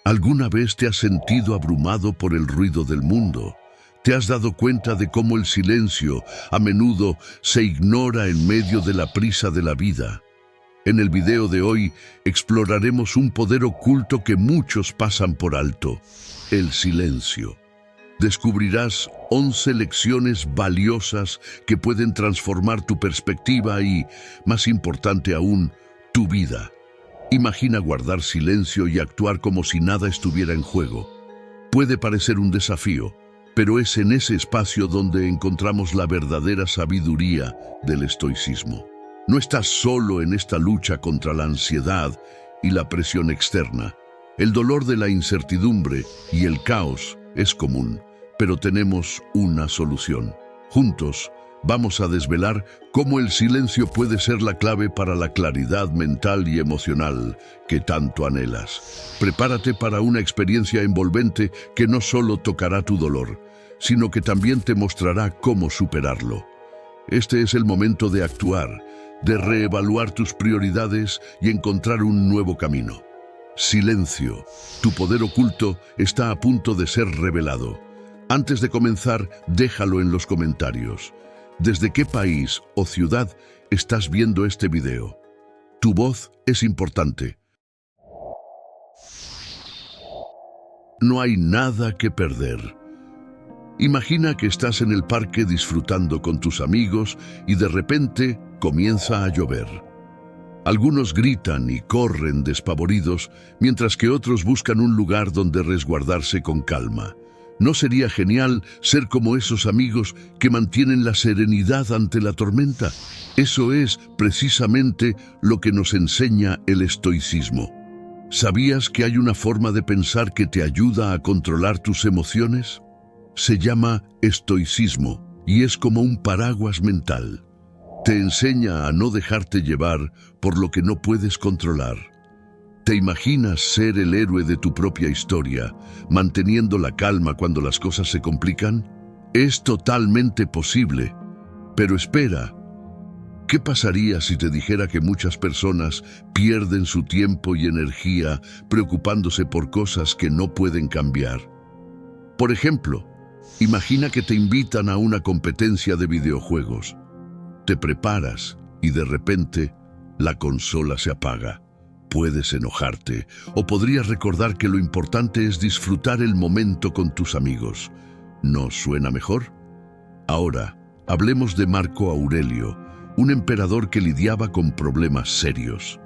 ¿Alguna vez te has sentido abrumado por el ruido del mundo? ¿Te has dado cuenta de cómo el silencio a menudo se ignora en medio de la prisa de la vida? En el video de hoy exploraremos un poder oculto que muchos pasan por alto: el silencio. Descubrirás 11 lecciones valiosas que pueden transformar tu perspectiva y, más importante aún, tu vida. Imagina guardar silencio y actuar como si nada estuviera en juego. Puede parecer un desafío, pero es en ese espacio donde encontramos la verdadera sabiduría del estoicismo. No estás solo en esta lucha contra la ansiedad y la presión externa. El dolor de la incertidumbre y el caos es común, pero tenemos una solución. Juntos vamos a desvelar cómo el silencio puede ser la clave para la claridad mental y emocional que tanto anhelas. Prepárate para una experiencia envolvente que no solo tocará tu dolor, sino que también te mostrará cómo superarlo. Este es el momento de actuar, de reevaluar tus prioridades y encontrar un nuevo camino. Silencio. Tu poder oculto está a punto de ser revelado. Antes de comenzar, déjalo en los comentarios. ¿Desde qué país o ciudad estás viendo este video? Tu voz es importante. No hay nada que perder. Imagina que estás en el parque disfrutando con tus amigos y de repente comienza a llover. Algunos gritan y corren despavoridos, mientras que otros buscan un lugar donde resguardarse con calma. ¿No sería genial ser como esos amigos que mantienen la serenidad ante la tormenta? Eso es precisamente lo que nos enseña el estoicismo. ¿Sabías que hay una forma de pensar que te ayuda a controlar tus emociones? Se llama estoicismo y es como un paraguas mental. Te enseña a no dejarte llevar por lo que no puedes controlar. ¿Te imaginas ser el héroe de tu propia historia, manteniendo la calma cuando las cosas se complican? Es totalmente posible. Pero espera, ¿qué pasaría si te dijera que muchas personas pierden su tiempo y energía preocupándose por cosas que no pueden cambiar? Por ejemplo, imagina que te invitan a una competencia de videojuegos. Te preparas y de repente la consola se apaga. Puedes enojarte o podrías recordar que lo importante es disfrutar el momento con tus amigos. ¿No suena mejor? Ahora, hablemos de Marco Aurelio, un emperador que lidiaba con problemas serios.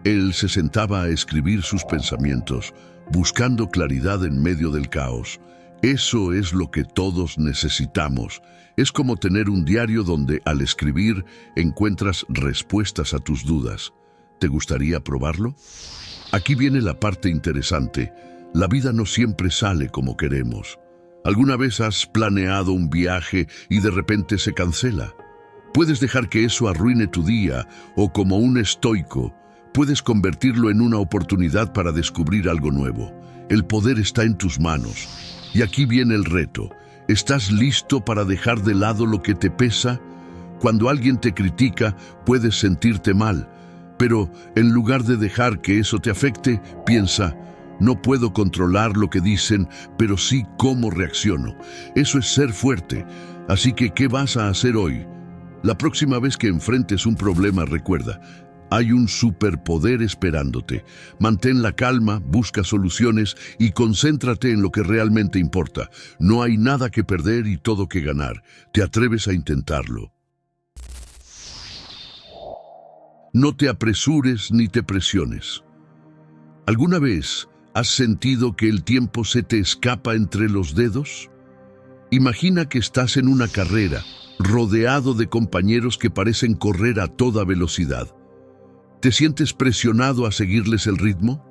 Él se sentaba a escribir sus pensamientos, buscando claridad en medio del caos. Eso es lo que todos necesitamos. Es como tener un diario donde, al escribir, encuentras respuestas a tus dudas. ¿Te gustaría probarlo? Aquí viene la parte interesante. La vida no siempre sale como queremos. ¿Alguna vez has planeado un viaje y de repente se cancela? Puedes dejar que eso arruine tu día, o como un estoico, puedes convertirlo en una oportunidad para descubrir algo nuevo. El poder está en tus manos. Y aquí viene el reto. ¿Estás listo para dejar de lado lo que te pesa? Cuando alguien te critica, puedes sentirte mal. Pero en lugar de dejar que eso te afecte, piensa: no puedo controlar lo que dicen, pero sí cómo reacciono. Eso es ser fuerte. Así que, ¿qué vas a hacer hoy? La próxima vez que enfrentes un problema, recuerda: hay un superpoder esperándote. Mantén la calma, busca soluciones y concéntrate en lo que realmente importa. No hay nada que perder y todo que ganar. ¿Te atreves a intentarlo? No te apresures ni te presiones. ¿Alguna vez has sentido que el tiempo se te escapa entre los dedos? Imagina que estás en una carrera, rodeado de compañeros que parecen correr a toda velocidad. ¿Te sientes presionado a seguirles el ritmo?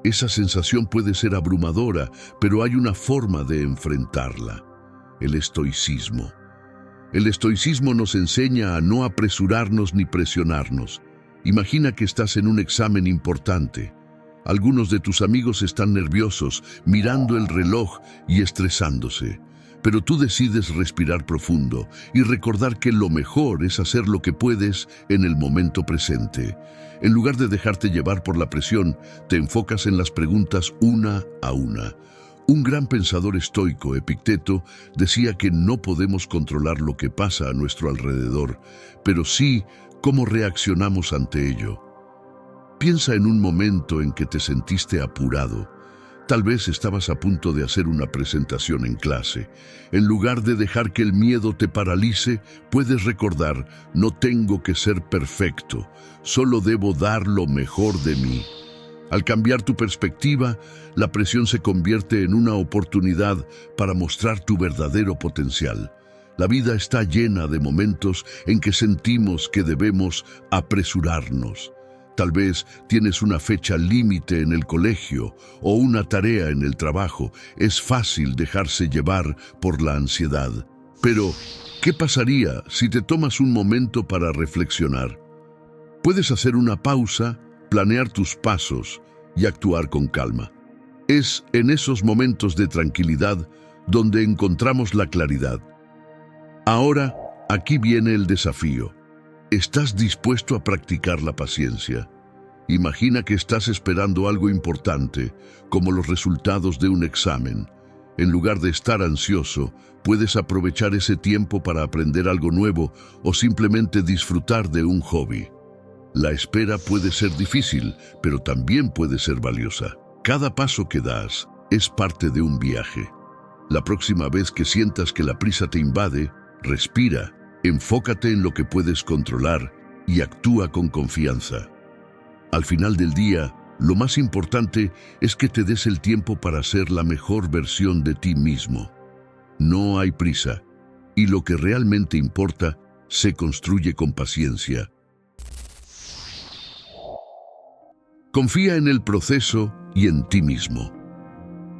Esa sensación puede ser abrumadora, pero hay una forma de enfrentarla: el estoicismo. El estoicismo nos enseña a no apresurarnos ni presionarnos. Imagina que estás en un examen importante. Algunos de tus amigos están nerviosos, mirando el reloj y estresándose. pero tú decides respirar profundo y recordar que lo mejor es hacer lo que puedes en el momento presente. En lugar de dejarte llevar por la presión, te enfocas en las preguntas una a una. Un gran pensador estoico, Epicteto, decía que no podemos controlar lo que pasa a nuestro alrededor, pero sí cómo reaccionamos ante ello. Piensa en un momento en que te sentiste apurado. Tal vez estabas a punto de hacer una presentación en clase. En lugar de dejar que el miedo te paralice, puedes recordar: no tengo que ser perfecto, solo debo dar lo mejor de mí. Al cambiar tu perspectiva, la presión se convierte en una oportunidad para mostrar tu verdadero potencial. La vida está llena de momentos en que sentimos que debemos apresurarnos. Tal vez tienes una fecha límite en el colegio o una tarea en el trabajo. Es fácil dejarse llevar por la ansiedad. Pero, ¿qué pasaría si te tomas un momento para reflexionar? Puedes hacer una pausa, planear tus pasos y actuar con calma. Es en esos momentos de tranquilidad donde encontramos la claridad. Ahora, aquí viene el desafío. ¿Estás dispuesto a practicar la paciencia? Imagina que estás esperando algo importante, como los resultados de un examen. En lugar de estar ansioso, puedes aprovechar ese tiempo para aprender algo nuevo o simplemente disfrutar de un hobby. La espera puede ser difícil, pero también puede ser valiosa. Cada paso que das es parte de un viaje. La próxima vez que sientas que la prisa te invade, respira, enfócate en lo que puedes controlar y actúa con confianza. Al final del día, lo más importante es que te des el tiempo para ser la mejor versión de ti mismo. No hay prisa, y lo que realmente importa se construye con paciencia. Confía en el proceso y en ti mismo.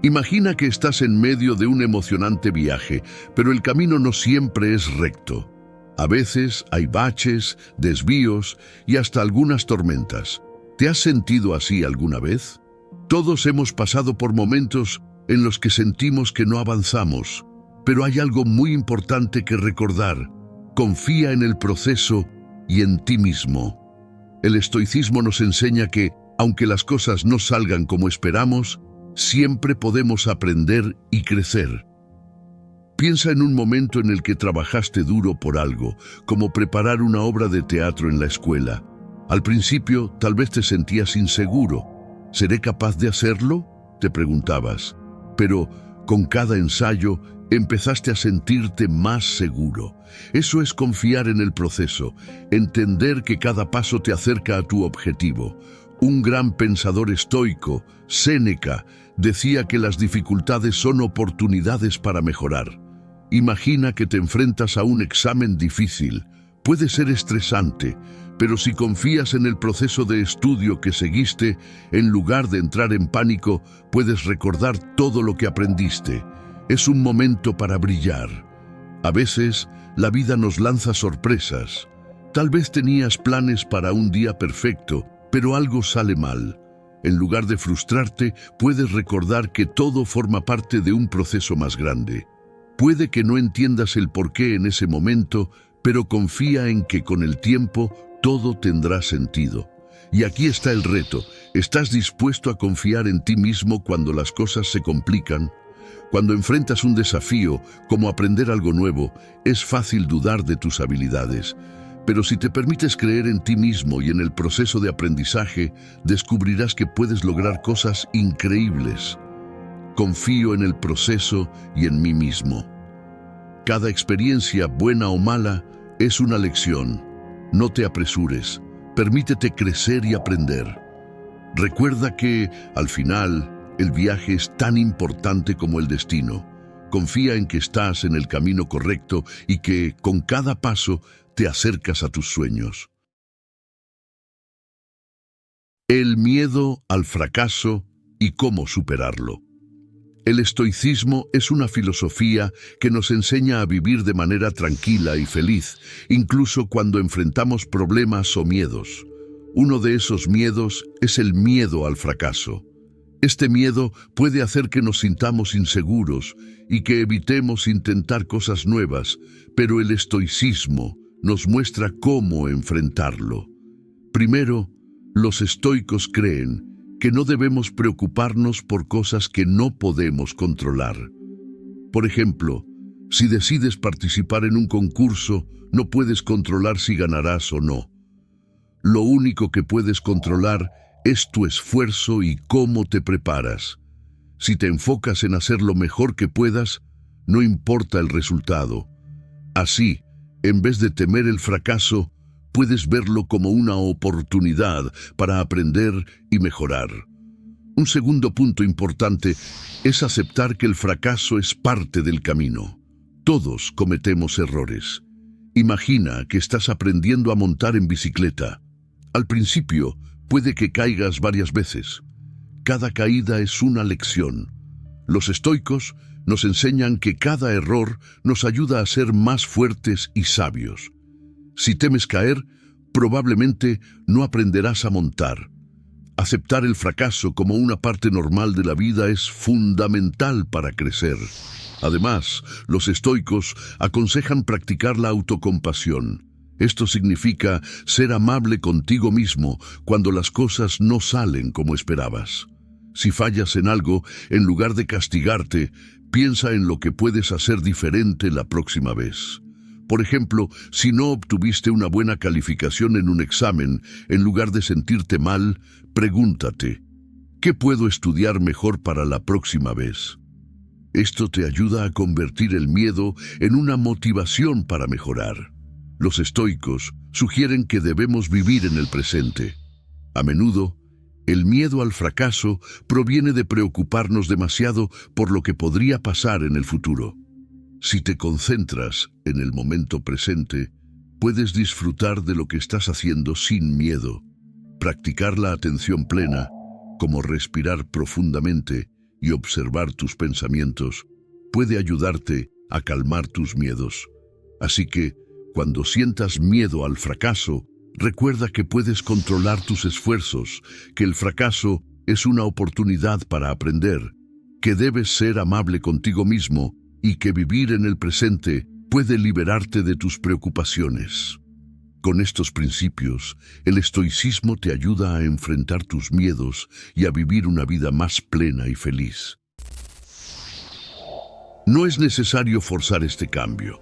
Imagina que estás en medio de un emocionante viaje, pero el camino no siempre es recto. A veces hay baches, desvíos y hasta algunas tormentas. ¿Te has sentido así alguna vez? Todos hemos pasado por momentos en los que sentimos que no avanzamos, pero hay algo muy importante que recordar. Confía en el proceso y en ti mismo. El estoicismo nos enseña que, aunque las cosas no salgan como esperamos, siempre podemos aprender y crecer. Piensa en un momento en el que trabajaste duro por algo, como preparar una obra de teatro en la escuela. Al principio, tal vez te sentías inseguro. ¿Seré capaz de hacerlo?, te preguntabas. Pero, con cada ensayo, empezaste a sentirte más seguro. Eso es confiar en el proceso, entender que cada paso te acerca a tu objetivo. Un gran pensador estoico, Séneca, decía que las dificultades son oportunidades para mejorar. Imagina que te enfrentas a un examen difícil. Puede ser estresante, pero si confías en el proceso de estudio que seguiste, en lugar de entrar en pánico, puedes recordar todo lo que aprendiste. Es un momento para brillar. A veces, la vida nos lanza sorpresas. Tal vez tenías planes para un día perfecto, pero algo sale mal. En lugar de frustrarte, puedes recordar que todo forma parte de un proceso más grande. Puede que no entiendas el porqué en ese momento, pero confía en que con el tiempo todo tendrá sentido. Y aquí está el reto. ¿Estás dispuesto a confiar en ti mismo cuando las cosas se complican? Cuando enfrentas un desafío, como aprender algo nuevo, es fácil dudar de tus habilidades. Pero si te permites creer en ti mismo y en el proceso de aprendizaje, descubrirás que puedes lograr cosas increíbles. Confío en el proceso y en mí mismo. Cada experiencia, buena o mala, es una lección. No te apresures, permítete crecer y aprender. Recuerda que, al final, el viaje es tan importante como el destino. Confía en que estás en el camino correcto y que, con cada paso, te acercas a tus sueños. El miedo al fracaso y cómo superarlo. El estoicismo es una filosofía que nos enseña a vivir de manera tranquila y feliz, incluso cuando enfrentamos problemas o miedos. Uno de esos miedos es el miedo al fracaso. Este miedo puede hacer que nos sintamos inseguros y que evitemos intentar cosas nuevas, pero el estoicismo nos muestra cómo enfrentarlo. Primero, los estoicos creen que no debemos preocuparnos por cosas que no podemos controlar. Por ejemplo, si decides participar en un concurso, no puedes controlar si ganarás o no. Lo único que puedes controlar es tu esfuerzo y cómo te preparas. Si te enfocas en hacer lo mejor que puedas, no importa el resultado. Así, en vez de temer el fracaso, puedes verlo como una oportunidad para aprender y mejorar. Un segundo punto importante es aceptar que el fracaso es parte del camino. Todos cometemos errores. Imagina que estás aprendiendo a montar en bicicleta. Al principio, puede que caigas varias veces. Cada caída es una lección. Los estoicos nos enseñan que cada error nos ayuda a ser más fuertes y sabios. Si temes caer, probablemente no aprenderás a montar. Aceptar el fracaso como una parte normal de la vida es fundamental para crecer. Además, los estoicos aconsejan practicar la autocompasión. Esto significa ser amable contigo mismo cuando las cosas no salen como esperabas. Si fallas en algo, en lugar de castigarte, piensa en lo que puedes hacer diferente la próxima vez. Por ejemplo, si no obtuviste una buena calificación en un examen, en lugar de sentirte mal, pregúntate, ¿qué puedo estudiar mejor para la próxima vez? Esto te ayuda a convertir el miedo en una motivación para mejorar. Los estoicos sugieren que debemos vivir en el presente. A menudo, el miedo al fracaso proviene de preocuparnos demasiado por lo que podría pasar en el futuro. Si te concentras en el momento presente, puedes disfrutar de lo que estás haciendo sin miedo. Practicar la atención plena, como respirar profundamente y observar tus pensamientos, puede ayudarte a calmar tus miedos. Así que, cuando sientas miedo al fracaso, recuerda que puedes controlar tus esfuerzos, que el fracaso es una oportunidad para aprender, que debes ser amable contigo mismo y que vivir en el presente puede liberarte de tus preocupaciones. Con estos principios, el estoicismo te ayuda a enfrentar tus miedos y a vivir una vida más plena y feliz. No es necesario forzar este cambio.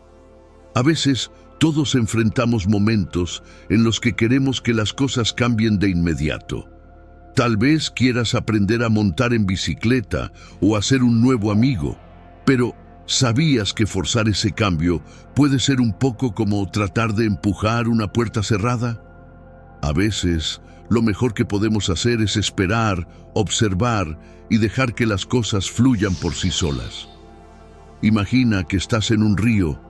A veces, todos enfrentamos momentos en los que queremos que las cosas cambien de inmediato. Tal vez quieras aprender a montar en bicicleta o hacer un nuevo amigo, pero ¿sabías que forzar ese cambio puede ser un poco como tratar de empujar una puerta cerrada? A veces, lo mejor que podemos hacer es esperar, observar y dejar que las cosas fluyan por sí solas. Imagina que estás en un río.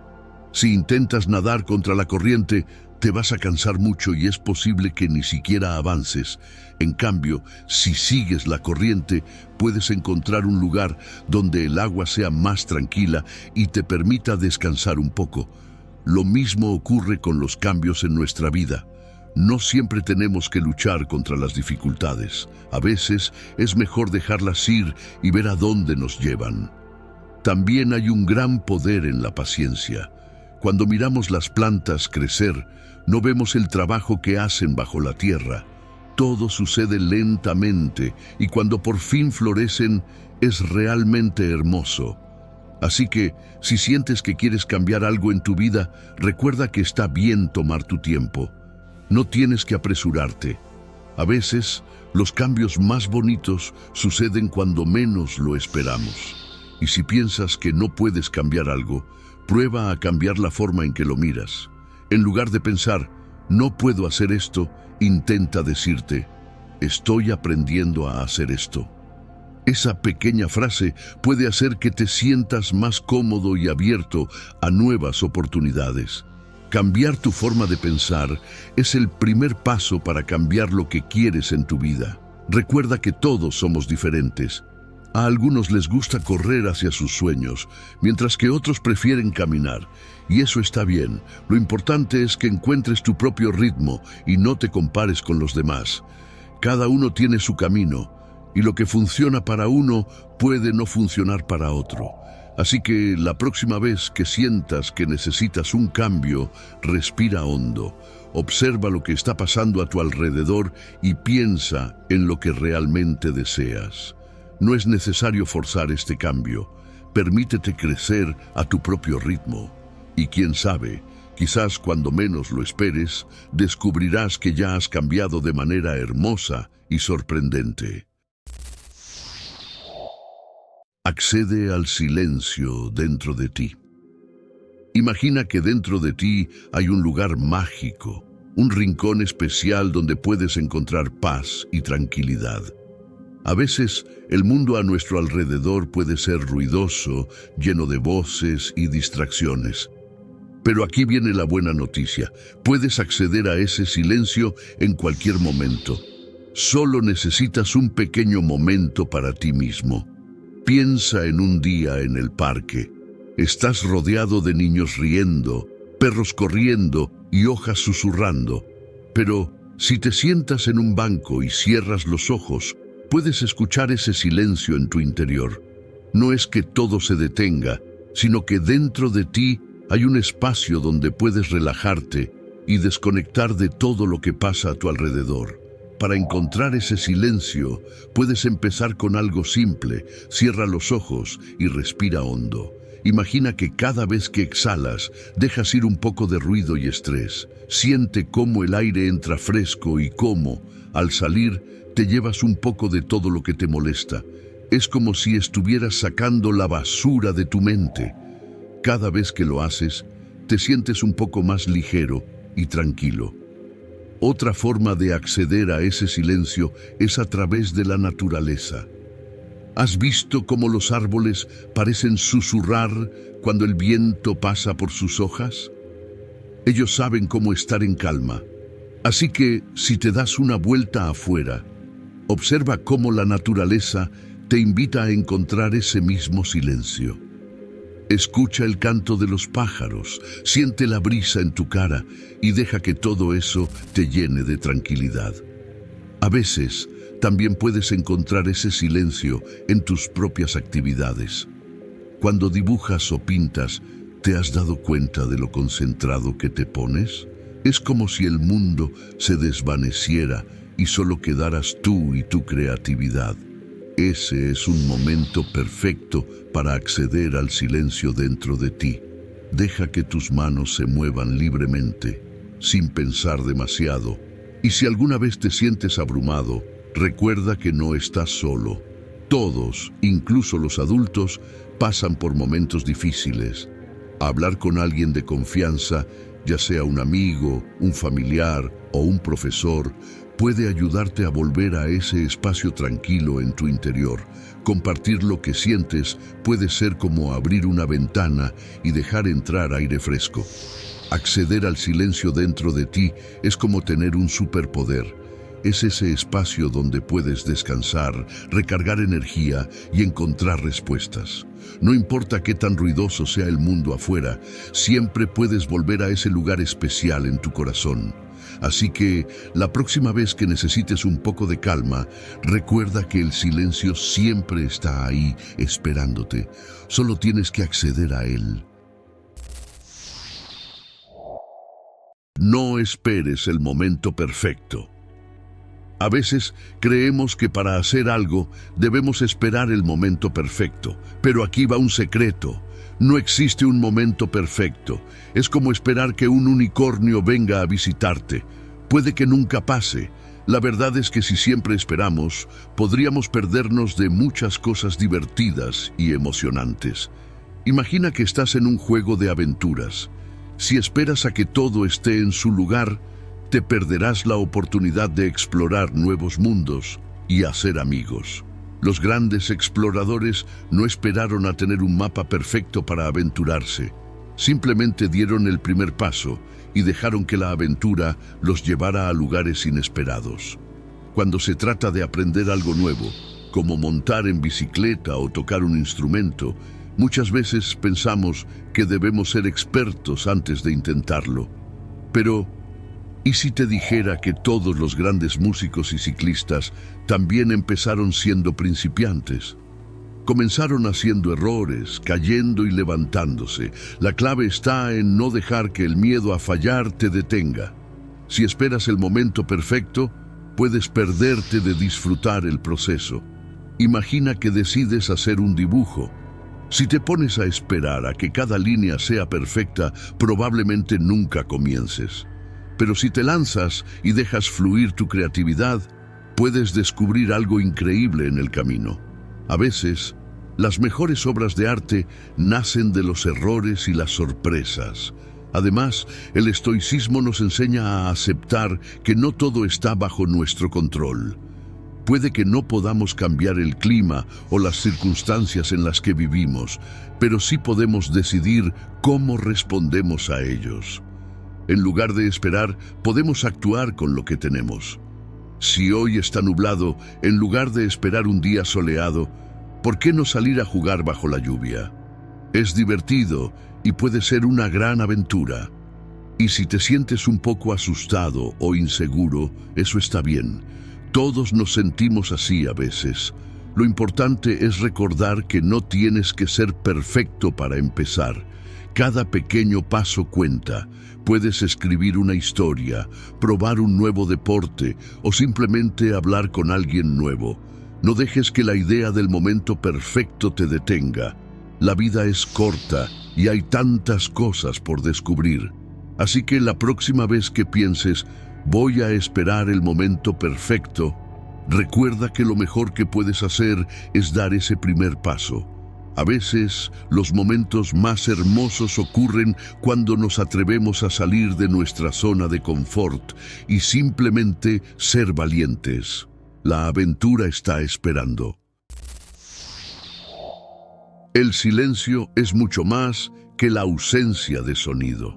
Si intentas nadar contra la corriente, te vas a cansar mucho y es posible que ni siquiera avances. En cambio, si sigues la corriente, puedes encontrar un lugar donde el agua sea más tranquila y te permita descansar un poco. Lo mismo ocurre con los cambios en nuestra vida. No siempre tenemos que luchar contra las dificultades. A veces es mejor dejarlas ir y ver a dónde nos llevan. También hay un gran poder en la paciencia. Cuando miramos las plantas crecer, no vemos el trabajo que hacen bajo la tierra. Todo sucede lentamente y cuando por fin florecen, es realmente hermoso. Así que, si sientes que quieres cambiar algo en tu vida, recuerda que está bien tomar tu tiempo. No tienes que apresurarte. A veces, los cambios más bonitos suceden cuando menos lo esperamos. Y si piensas que no puedes cambiar algo, prueba a cambiar la forma en que lo miras. En lugar de pensar, no puedo hacer esto, intenta decirte, estoy aprendiendo a hacer esto. Esa pequeña frase puede hacer que te sientas más cómodo y abierto a nuevas oportunidades. Cambiar tu forma de pensar es el primer paso para cambiar lo que quieres en tu vida. Recuerda que todos somos diferentes. A algunos les gusta correr hacia sus sueños, mientras que otros prefieren caminar. Y eso está bien. Lo importante es que encuentres tu propio ritmo y no te compares con los demás. Cada uno tiene su camino. y lo que funciona para uno puede no funcionar para otro. Así que la próxima vez que sientas que necesitas un cambio, respira hondo, observa lo que está pasando a tu alrededor y piensa en lo que realmente deseas. No es necesario forzar este cambio, permítete crecer a tu propio ritmo. Y quién sabe, quizás cuando menos lo esperes, descubrirás que ya has cambiado de manera hermosa y sorprendente. Accede al silencio dentro de ti. Imagina que dentro de ti hay un lugar mágico, un rincón especial donde puedes encontrar paz y tranquilidad. A veces, el mundo a nuestro alrededor puede ser ruidoso, lleno de voces y distracciones. Pero aquí viene la buena noticia. Puedes acceder a ese silencio en cualquier momento. Solo necesitas un pequeño momento para ti mismo. Piensa en un día en el parque. Estás rodeado de niños riendo, perros corriendo y hojas susurrando. Pero si te sientas en un banco y cierras los ojos, puedes escuchar ese silencio en tu interior. No es que todo se detenga, sino que dentro de ti hay un espacio donde puedes relajarte y desconectar de todo lo que pasa a tu alrededor. Para encontrar ese silencio, puedes empezar con algo simple. Cierra los ojos y respira hondo. Imagina que cada vez que exhalas, dejas ir un poco de ruido y estrés. Siente cómo el aire entra fresco y cómo, al salir, te llevas un poco de todo lo que te molesta. Es como si estuvieras sacando la basura de tu mente. Cada vez que lo haces, te sientes un poco más ligero y tranquilo. Otra forma de acceder a ese silencio es a través de la naturaleza. ¿Has visto cómo los árboles parecen susurrar cuando el viento pasa por sus hojas? Ellos saben cómo estar en calma. Así que, si te das una vuelta afuera, observa cómo la naturaleza te invita a encontrar ese mismo silencio. Escucha el canto de los pájaros, siente la brisa en tu cara y deja que todo eso te llene de tranquilidad. A veces, también puedes encontrar ese silencio en tus propias actividades. Cuando dibujas o pintas, ¿te has dado cuenta de lo concentrado que te pones? Es como si el mundo se desvaneciera y solo quedaras tú y tu creatividad. Ese es un momento perfecto para acceder al silencio dentro de ti. Deja que tus manos se muevan libremente, sin pensar demasiado. Y si alguna vez te sientes abrumado, recuerda que no estás solo. Todos, incluso los adultos, pasan por momentos difíciles. Hablar con alguien de confianza, ya sea un amigo, un familiar o un profesor, puede ayudarte a volver a ese espacio tranquilo en tu interior. Compartir lo que sientes puede ser como abrir una ventana y dejar entrar aire fresco. Acceder al silencio dentro de ti es como tener un superpoder. Es ese espacio donde puedes descansar, recargar energía y encontrar respuestas. No importa qué tan ruidoso sea el mundo afuera, siempre puedes volver a ese lugar especial en tu corazón. Así que, la próxima vez que necesites un poco de calma, recuerda que el silencio siempre está ahí, esperándote. Solo tienes que acceder a él. No esperes el momento perfecto. A veces creemos que para hacer algo debemos esperar el momento perfecto, pero aquí va un secreto. No existe un momento perfecto. Es como esperar que un unicornio venga a visitarte. Puede que nunca pase. La verdad es que si siempre esperamos, podríamos perdernos de muchas cosas divertidas y emocionantes. Imagina que estás en un juego de aventuras. Si esperas a que todo esté en su lugar, te perderás la oportunidad de explorar nuevos mundos y hacer amigos. Los grandes exploradores no esperaron a tener un mapa perfecto para aventurarse. Simplemente dieron el primer paso y dejaron que la aventura los llevara a lugares inesperados. Cuando se trata de aprender algo nuevo, como montar en bicicleta o tocar un instrumento, muchas veces pensamos que debemos ser expertos antes de intentarlo. Pero ¿Y si te dijera que todos los grandes músicos y ciclistas también empezaron siendo principiantes? Comenzaron haciendo errores, cayendo y levantándose. La clave está en no dejar que el miedo a fallar te detenga. Si esperas el momento perfecto, puedes perderte de disfrutar el proceso. Imagina que decides hacer un dibujo. Si te pones a esperar a que cada línea sea perfecta, probablemente nunca comiences. Pero si te lanzas y dejas fluir tu creatividad, puedes descubrir algo increíble en el camino. A veces, las mejores obras de arte nacen de los errores y las sorpresas. Además, el estoicismo nos enseña a aceptar que no todo está bajo nuestro control. Puede que no podamos cambiar el clima o las circunstancias en las que vivimos, pero sí podemos decidir cómo respondemos a ellos. En lugar de esperar, podemos actuar con lo que tenemos. Si hoy está nublado, en lugar de esperar un día soleado, ¿por qué no salir a jugar bajo la lluvia? Es divertido y puede ser una gran aventura. Y si te sientes un poco asustado o inseguro, eso está bien. Todos nos sentimos así a veces. Lo importante es recordar que no tienes que ser perfecto para empezar. Cada pequeño paso cuenta. Puedes escribir una historia, probar un nuevo deporte o simplemente hablar con alguien nuevo. No dejes que la idea del momento perfecto te detenga. La vida es corta y hay tantas cosas por descubrir. Así que la próxima vez que pienses, voy a esperar el momento perfecto, recuerda que lo mejor que puedes hacer es dar ese primer paso. A veces, los momentos más hermosos ocurren cuando nos atrevemos a salir de nuestra zona de confort y simplemente ser valientes. La aventura está esperando. El silencio es mucho más que la ausencia de sonido.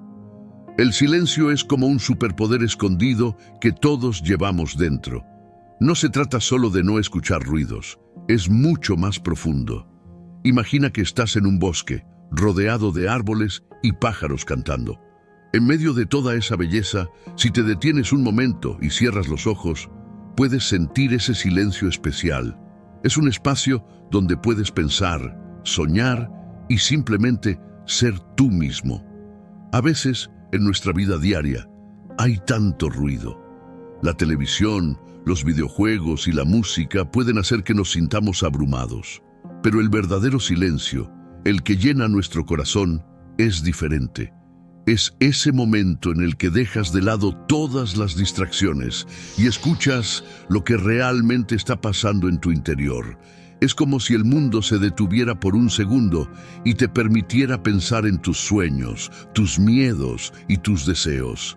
El silencio es como un superpoder escondido que todos llevamos dentro. No se trata solo de no escuchar ruidos, es mucho más profundo. Imagina que estás en un bosque, rodeado de árboles y pájaros cantando. En medio de toda esa belleza, si te detienes un momento y cierras los ojos, puedes sentir ese silencio especial. Es un espacio donde puedes pensar, soñar y simplemente ser tú mismo. A veces, en nuestra vida diaria, hay tanto ruido. La televisión, los videojuegos y la música pueden hacer que nos sintamos abrumados. Pero el verdadero silencio, el que llena nuestro corazón, es diferente. Es ese momento en el que dejas de lado todas las distracciones y escuchas lo que realmente está pasando en tu interior. Es como si el mundo se detuviera por un segundo y te permitiera pensar en tus sueños, tus miedos y tus deseos.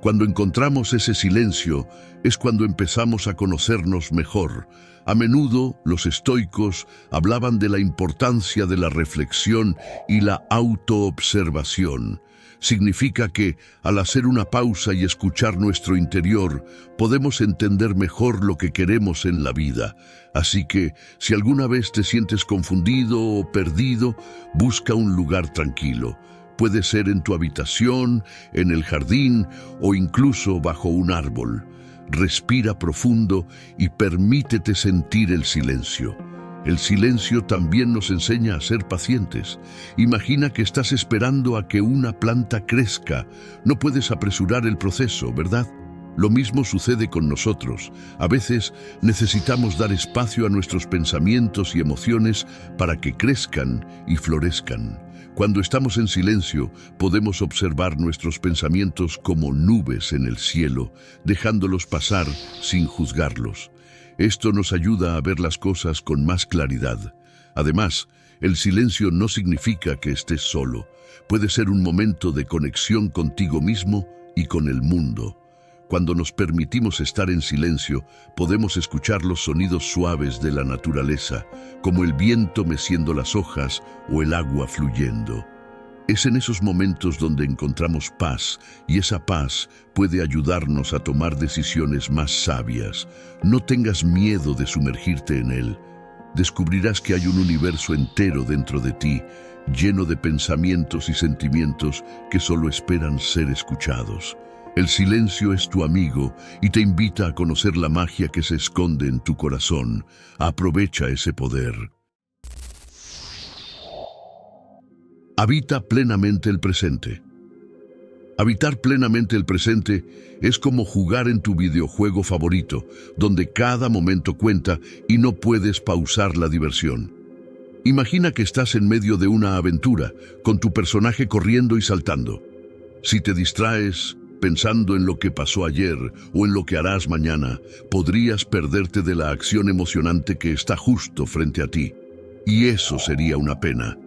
Cuando encontramos ese silencio, es cuando empezamos a conocernos mejor. A menudo, los estoicos hablaban de la importancia de la reflexión y la autoobservación. Significa que, al hacer una pausa y escuchar nuestro interior, podemos entender mejor lo que queremos en la vida. Así que, si alguna vez te sientes confundido o perdido, busca un lugar tranquilo. Puede ser en tu habitación, en el jardín o incluso bajo un árbol. Respira profundo y permítete sentir el silencio. El silencio también nos enseña a ser pacientes. Imagina que estás esperando a que una planta crezca. No puedes apresurar el proceso, ¿verdad? Lo mismo sucede con nosotros. A veces necesitamos dar espacio a nuestros pensamientos y emociones para que crezcan y florezcan. Cuando estamos en silencio, podemos observar nuestros pensamientos como nubes en el cielo, dejándolos pasar sin juzgarlos. Esto nos ayuda a ver las cosas con más claridad. Además, el silencio no significa que estés solo. Puede ser un momento de conexión contigo mismo y con el mundo. Cuando nos permitimos estar en silencio, podemos escuchar los sonidos suaves de la naturaleza, como el viento meciendo las hojas o el agua fluyendo. Es en esos momentos donde encontramos paz, y esa paz puede ayudarnos a tomar decisiones más sabias. No tengas miedo de sumergirte en él. Descubrirás que hay un universo entero dentro de ti, lleno de pensamientos y sentimientos que solo esperan ser escuchados. El silencio es tu amigo y te invita a conocer la magia que se esconde en tu corazón. Aprovecha ese poder. Habita plenamente el presente. Habitar plenamente el presente es como jugar en tu videojuego favorito, donde cada momento cuenta y no puedes pausar la diversión. Imagina que estás en medio de una aventura, con tu personaje corriendo y saltando. Si te distraes pensando en lo que pasó ayer o en lo que harás mañana, podrías perderte de la acción emocionante que está justo frente a ti. Y eso sería una pena.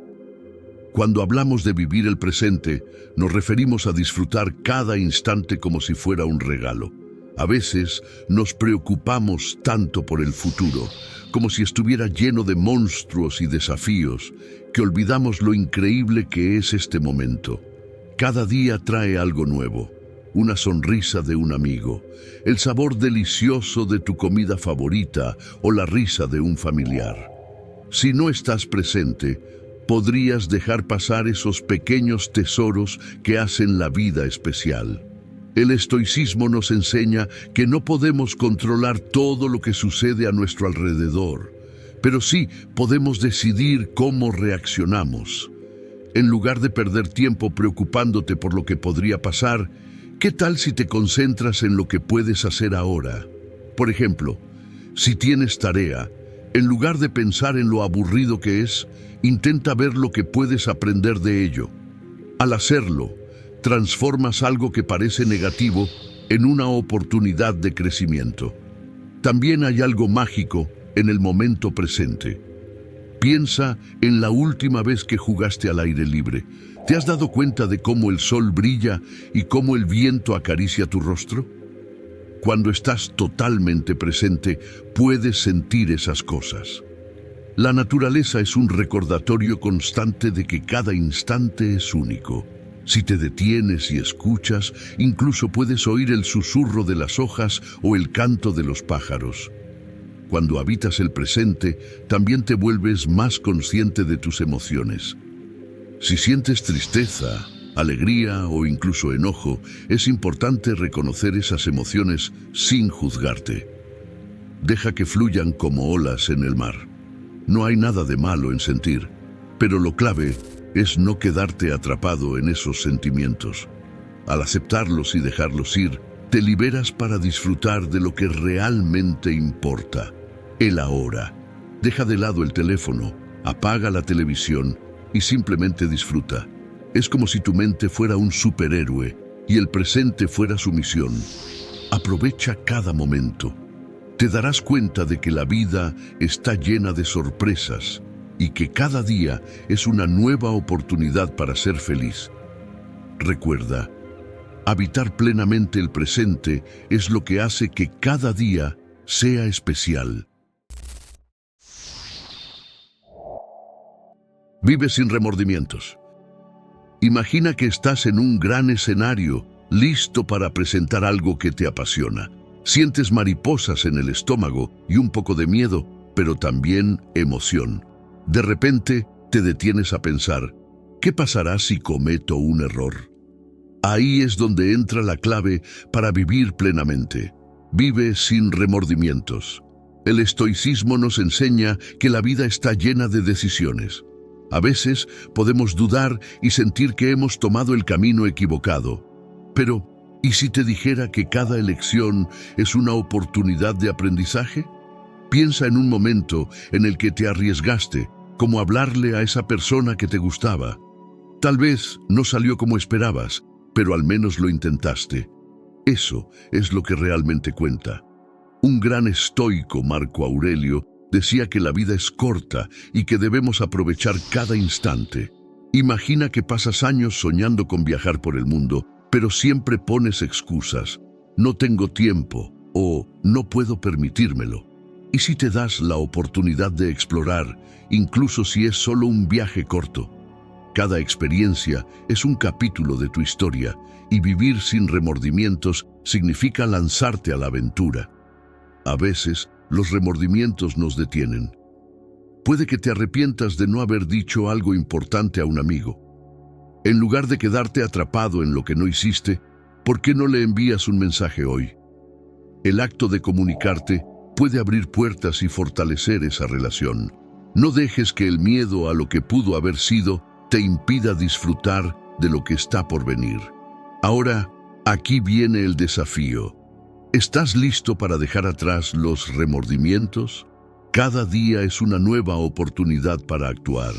Cuando hablamos de vivir el presente, nos referimos a disfrutar cada instante como si fuera un regalo. A veces nos preocupamos tanto por el futuro, como si estuviera lleno de monstruos y desafíos, que olvidamos lo increíble que es este momento. Cada día trae algo nuevo, una sonrisa de un amigo, el sabor delicioso de tu comida favorita o la risa de un familiar. Si no estás presente, podrías dejar pasar esos pequeños tesoros que hacen la vida especial. El estoicismo nos enseña que no podemos controlar todo lo que sucede a nuestro alrededor, pero sí podemos decidir cómo reaccionamos. En lugar de perder tiempo preocupándote por lo que podría pasar, ¿qué tal si te concentras en lo que puedes hacer ahora? Por ejemplo, si tienes tarea, en lugar de pensar en lo aburrido que es, intenta ver lo que puedes aprender de ello. Al hacerlo, transformas algo que parece negativo en una oportunidad de crecimiento. También hay algo mágico en el momento presente. Piensa en la última vez que jugaste al aire libre. ¿Te has dado cuenta de cómo el sol brilla y cómo el viento acaricia tu rostro? Cuando estás totalmente presente, puedes sentir esas cosas. La naturaleza es un recordatorio constante de que cada instante es único. Si te detienes y escuchas, incluso puedes oír el susurro de las hojas o el canto de los pájaros. Cuando habitas el presente, también te vuelves más consciente de tus emociones. Si sientes tristeza, alegría o incluso enojo, es importante reconocer esas emociones sin juzgarte. Deja que fluyan como olas en el mar. No hay nada de malo en sentir, pero lo clave es no quedarte atrapado en esos sentimientos. Al aceptarlos y dejarlos ir, te liberas para disfrutar de lo que realmente importa, el ahora. Deja de lado el teléfono, apaga la televisión y simplemente disfruta. Es como si tu mente fuera un superhéroe y el presente fuera su misión. Aprovecha cada momento. Te darás cuenta de que la vida está llena de sorpresas y que cada día es una nueva oportunidad para ser feliz. Recuerda, habitar plenamente el presente es lo que hace que cada día sea especial. Vive sin remordimientos. Imagina que estás en un gran escenario, listo para presentar algo que te apasiona. Sientes mariposas en el estómago y un poco de miedo, pero también emoción. De repente, te detienes a pensar, ¿qué pasará si cometo un error? Ahí es donde entra la clave para vivir plenamente. Vive sin remordimientos. El estoicismo nos enseña que la vida está llena de decisiones. A veces podemos dudar y sentir que hemos tomado el camino equivocado. Pero, ¿y si te dijera que cada elección es una oportunidad de aprendizaje? Piensa en un momento en el que te arriesgaste, como hablarle a esa persona que te gustaba. Tal vez no salió como esperabas, pero al menos lo intentaste. Eso es lo que realmente cuenta. Un gran estoico, Marco Aurelio, decía que la vida es corta y que debemos aprovechar cada instante. Imagina que pasas años soñando con viajar por el mundo, pero siempre pones excusas. No tengo tiempo o no puedo permitírmelo. ¿Y si te das la oportunidad de explorar, incluso si es solo un viaje corto? Cada experiencia es un capítulo de tu historia y vivir sin remordimientos significa lanzarte a la aventura. A veces, los remordimientos nos detienen. Puede que te arrepientas de no haber dicho algo importante a un amigo. En lugar de quedarte atrapado en lo que no hiciste, ¿Por qué no le envías un mensaje hoy? El acto de comunicarte puede abrir puertas y fortalecer esa relación. No dejes que el miedo a lo que pudo haber sido te impida disfrutar de lo que está por venir. Ahora, aquí viene el desafío. ¿Estás listo para dejar atrás los remordimientos? Cada día es una nueva oportunidad para actuar.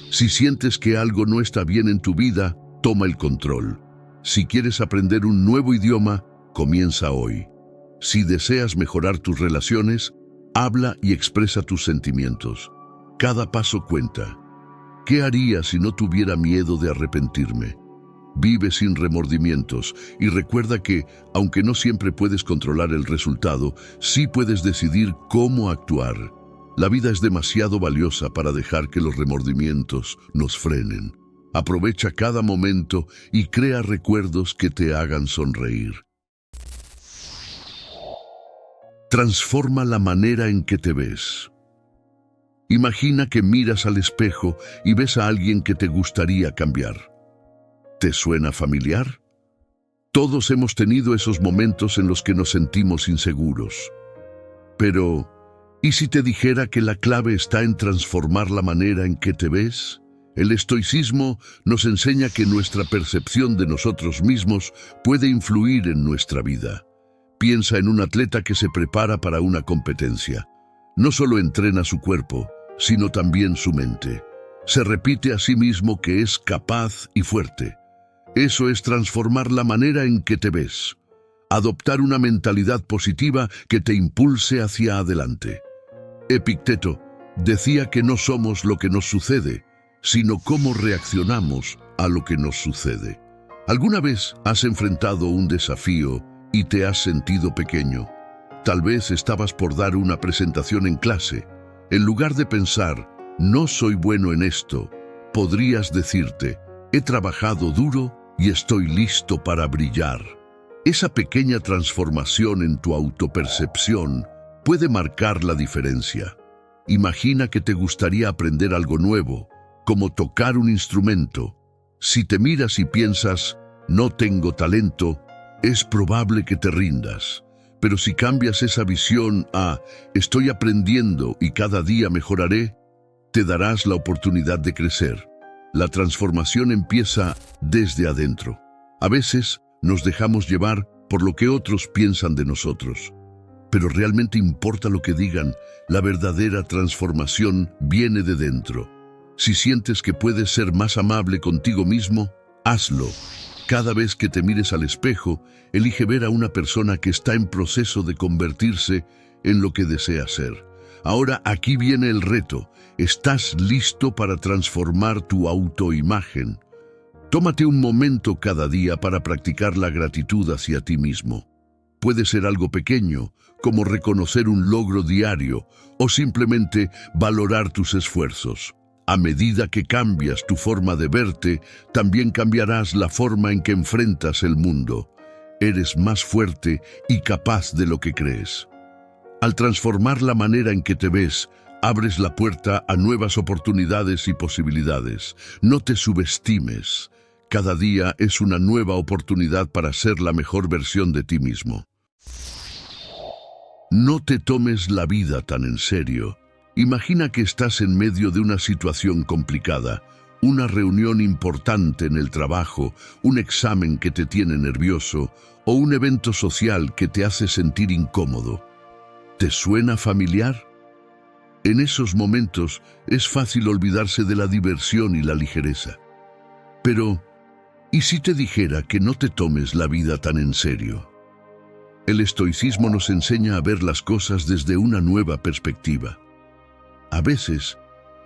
Si sientes que algo no está bien en tu vida, toma el control. Si quieres aprender un nuevo idioma, comienza hoy. Si deseas mejorar tus relaciones, habla y expresa tus sentimientos. Cada paso cuenta. ¿Qué haría si no tuviera miedo de arrepentirme? Vive sin remordimientos y recuerda que, aunque no siempre puedes controlar el resultado, sí puedes decidir cómo actuar. La vida es demasiado valiosa para dejar que los remordimientos nos frenen. Aprovecha cada momento y crea recuerdos que te hagan sonreír. Transforma la manera en que te ves. Imagina que miras al espejo y ves a alguien que te gustaría cambiar. ¿Te suena familiar? Todos hemos tenido esos momentos en los que nos sentimos inseguros. Pero, ¿y si te dijera que la clave está en transformar la manera en que te ves? El estoicismo nos enseña que nuestra percepción de nosotros mismos puede influir en nuestra vida. Piensa en un atleta que se prepara para una competencia. No solo entrena su cuerpo, sino también su mente. Se repite a sí mismo que es capaz y fuerte. Eso es transformar la manera en que te ves. Adoptar una mentalidad positiva que te impulse hacia adelante. Epicteto decía que no somos lo que nos sucede, sino cómo reaccionamos a lo que nos sucede. ¿Alguna vez has enfrentado un desafío y te has sentido pequeño? Tal vez estabas por dar una presentación en clase. En lugar de pensar, no soy bueno en esto, podrías decirte, he trabajado duro y estoy listo para brillar. Esa pequeña transformación en tu autopercepción puede marcar la diferencia. Imagina que te gustaría aprender algo nuevo, como tocar un instrumento. Si te miras y piensas, no tengo talento, es probable que te rindas. Pero si cambias esa visión a estoy aprendiendo y cada día mejoraré, te darás la oportunidad de crecer. La transformación empieza desde adentro. A veces nos dejamos llevar por lo que otros piensan de nosotros. Pero realmente importa lo que digan, la verdadera transformación viene de dentro. Si sientes que puedes ser más amable contigo mismo, hazlo. Cada vez que te mires al espejo, elige ver a una persona que está en proceso de convertirse en lo que desea ser. Ahora aquí viene el reto. ¿Estás listo para transformar tu autoimagen? Tómate un momento cada día para practicar la gratitud hacia ti mismo. Puede ser algo pequeño, como reconocer un logro diario, o simplemente valorar tus esfuerzos. A medida que cambias tu forma de verte, también cambiarás la forma en que enfrentas el mundo. Eres más fuerte y capaz de lo que crees. Al transformar la manera en que te ves, abres la puerta a nuevas oportunidades y posibilidades. No te subestimes. Cada día es una nueva oportunidad para ser la mejor versión de ti mismo. No te tomes la vida tan en serio. Imagina que estás en medio de una situación complicada, una reunión importante en el trabajo, un examen que te tiene nervioso o un evento social que te hace sentir incómodo. ¿Te suena familiar? En esos momentos es fácil olvidarse de la diversión y la ligereza. Pero, ¿y si te dijera que no te tomes la vida tan en serio? El estoicismo nos enseña a ver las cosas desde una nueva perspectiva. A veces,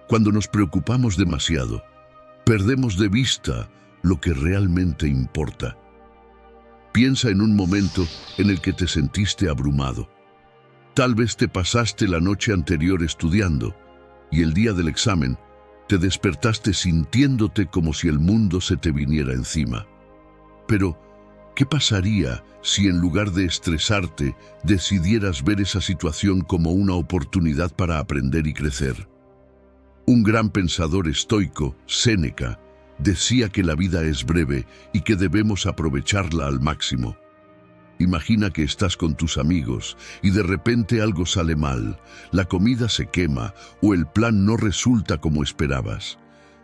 cuando nos preocupamos demasiado, perdemos de vista lo que realmente importa. Piensa en un momento en el que te sentiste abrumado. Tal vez te pasaste la noche anterior estudiando y el día del examen te despertaste sintiéndote como si el mundo se te viniera encima. Pero, ¿qué pasaría si en lugar de estresarte decidieras ver esa situación como una oportunidad para aprender y crecer? Un gran pensador estoico, Séneca, decía que la vida es breve y que debemos aprovecharla al máximo. Imagina que estás con tus amigos y de repente algo sale mal, la comida se quema o el plan no resulta como esperabas.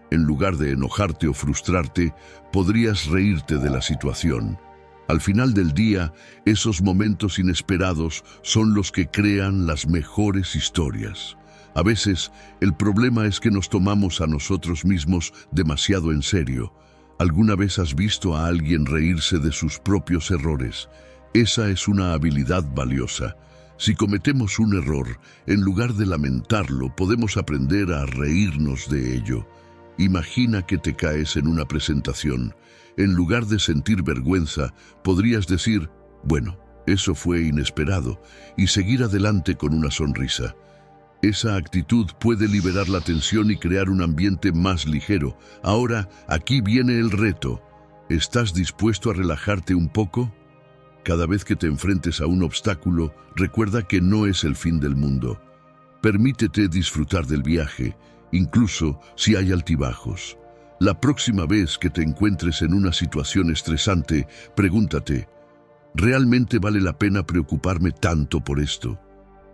En lugar de enojarte o frustrarte, podrías reírte de la situación. Al final del día, esos momentos inesperados son los que crean las mejores historias. A veces, el problema es que nos tomamos a nosotros mismos demasiado en serio. ¿Alguna vez has visto a alguien reírse de sus propios errores? Esa es una habilidad valiosa. Si cometemos un error, en lugar de lamentarlo, podemos aprender a reírnos de ello. Imagina que te caes en una presentación. En lugar de sentir vergüenza, podrías decir, bueno, eso fue inesperado, y seguir adelante con una sonrisa. Esa actitud puede liberar la tensión y crear un ambiente más ligero. Ahora, aquí viene el reto. ¿Estás dispuesto a relajarte un poco? Cada vez que te enfrentes a un obstáculo, recuerda que no es el fin del mundo. Permítete disfrutar del viaje, incluso si hay altibajos. La próxima vez que te encuentres en una situación estresante, pregúntate, ¿realmente vale la pena preocuparme tanto por esto?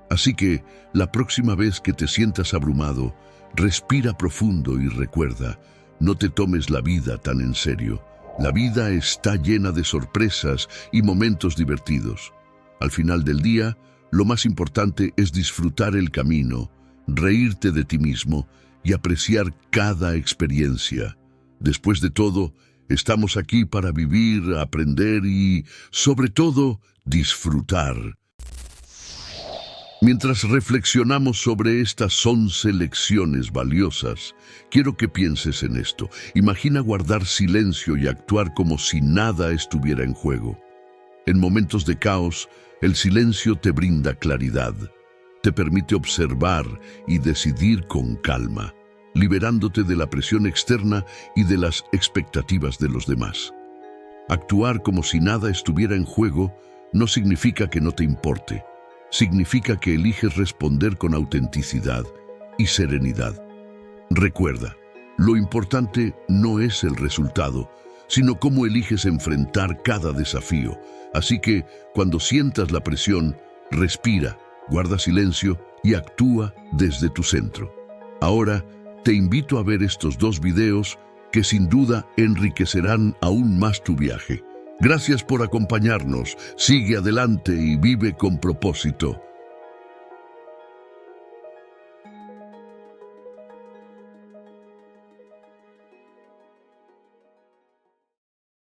Así que, la próxima vez que te sientas abrumado, respira profundo y recuerda, no te tomes la vida tan en serio. La vida está llena de sorpresas y momentos divertidos. Al final del día, lo más importante es disfrutar el camino, reírte de ti mismo y apreciar cada experiencia. Después de todo, estamos aquí para vivir, aprender y, sobre todo, disfrutar. Mientras reflexionamos sobre estas 11 lecciones valiosas, quiero que pienses en esto. Imagina guardar silencio y actuar como si nada estuviera en juego. En momentos de caos, el silencio te brinda claridad. Te permite observar y decidir con calma, liberándote de la presión externa y de las expectativas de los demás. Actuar como si nada estuviera en juego no significa que no te importe. Significa que eliges responder con autenticidad y serenidad. Recuerda, lo importante no es el resultado, sino cómo eliges enfrentar cada desafío. Así que, cuando sientas la presión, respira, guarda silencio y actúa desde tu centro. Ahora, te invito a ver estos 2 videos que sin duda enriquecerán aún más tu viaje. Gracias por acompañarnos, sigue adelante y vive con propósito.